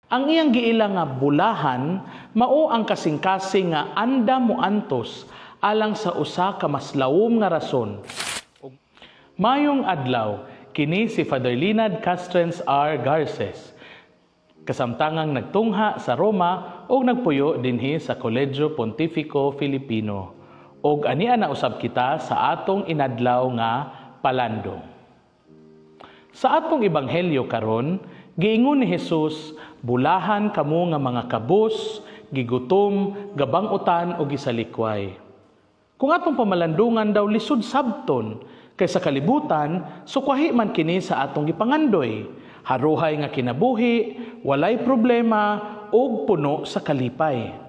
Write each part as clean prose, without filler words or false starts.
Ang iyang giila nga bulahan mao ang kasing-kasing nga anda mo antos alang sa usa ka mas lawom nga rason. Mayong adlaw kini si Father Linad Castrens R. Garces, kasamtangang nagtungha sa Roma o nagpuyo dinhi sa Colegio Pontifico Filipino. Og ania na usab kita sa atong inadlaw nga palandong. Sa atong ebanghelyo karon, giingon ni Jesus, bulahan kamo nga mga kabus, gigutom, gabangutan o gisalikway. Kung atong pamalandungan daw lisod sabton, kay sa kalibutan, sukwahi man kini sa atong gipangandoy, haruhay nga kinabuhi, walay problema, o puno sa kalipay.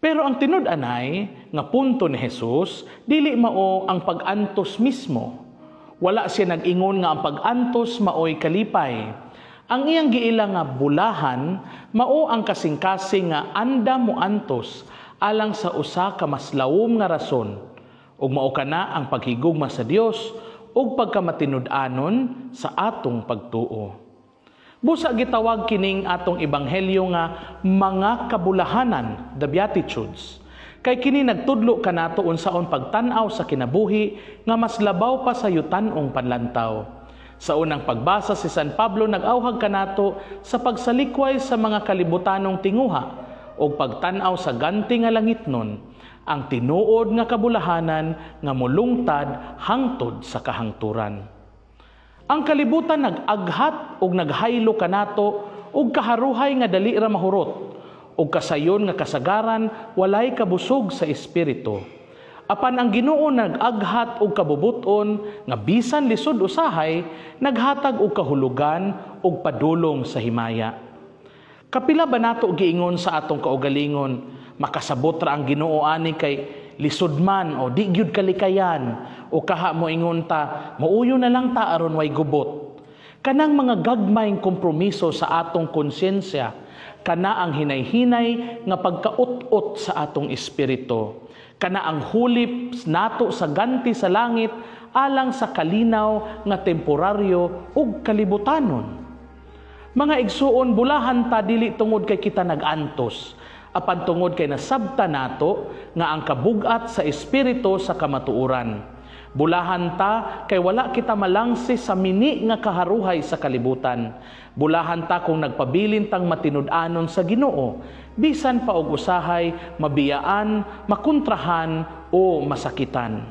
Pero ang tinud-anay nga punto ni Jesus, dili mao ang pag-antos mismo. Wala siya nag-ingon nga ang pag-antos maoy kalipay. Ang iyang giila nga bulahan mao ang kasing-kasing nga anda mo antos alang sa usa ka mas lawom nga rason. Ug mao kana ang paghigugma sa Dios ug pagkamatinud-anon sa atong pagtuo. Busa gitawag kining atong ebanghelyo nga mga kabulahanan, the Beatitudes. Kay kini nagtudlo kanato unsaon pagtan-aw sa kinabuhi nga mas labaw pa sa yutan-ong panlantaw. Sa unang pagbasa si San Pablo nag-awhag kanato sa pagsalikway sa mga kalibutanong tinguha o pagtan-aw sa ganti nga langitnon, ang tinuod nga kabulahanan nga molungtad hangtod sa kahangturan. Ang kalibutan nag-aghat ug naghaylo kanato ug kaharuhay nga dali ra mahurot ug kasayon nga kasagaran walay kabusog sa espiritu. Apan ang Ginoo nag-aghat og kabubuton nga bisan lisod usahay naghatag og kahulugan ug padulong sa himaya. Kapila ba nato giingon sa atong kaugalingon, makasabot ra ang Ginoo ani kay lisod man o di gyud kalikayan o kaha mo ingon ta mauyo na lang ta aron way gubot. Kanang mga gagmayng kompromiso sa atong konsyensya, kana ang hinay-hinay nga pagkaut-ot sa atong espiritu, kana ang hulip nato sa ganti sa langit alang sa kalinaw nga temporaryo ug kalibutanon. Mga igsuon, bulahan ta dili tungod kay kita nag-antos, apan tungod kay nasabta nato nga ang kabugat sa espiritu sa kamatuoran. Bulahan ta kay wala kita malangsi sa mini nga kaharuhay sa kalibutan. Bulahan ta kung nagpabilin tang matinud-anon sa Ginoo, bisan pa og usahay mabiyaan, makontrahan o masakitan.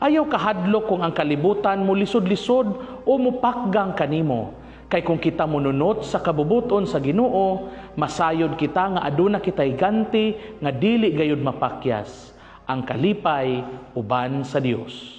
Ayaw kahadlok kung ang kalibutan mo lisod-lisod o mupakgang kanimo. Kay kung kita mununot sa kabubuton sa Ginoo, masayod kita nga aduna kitay ganti nga dili gayud mapakyas. Ang kalipay uban sa Dios.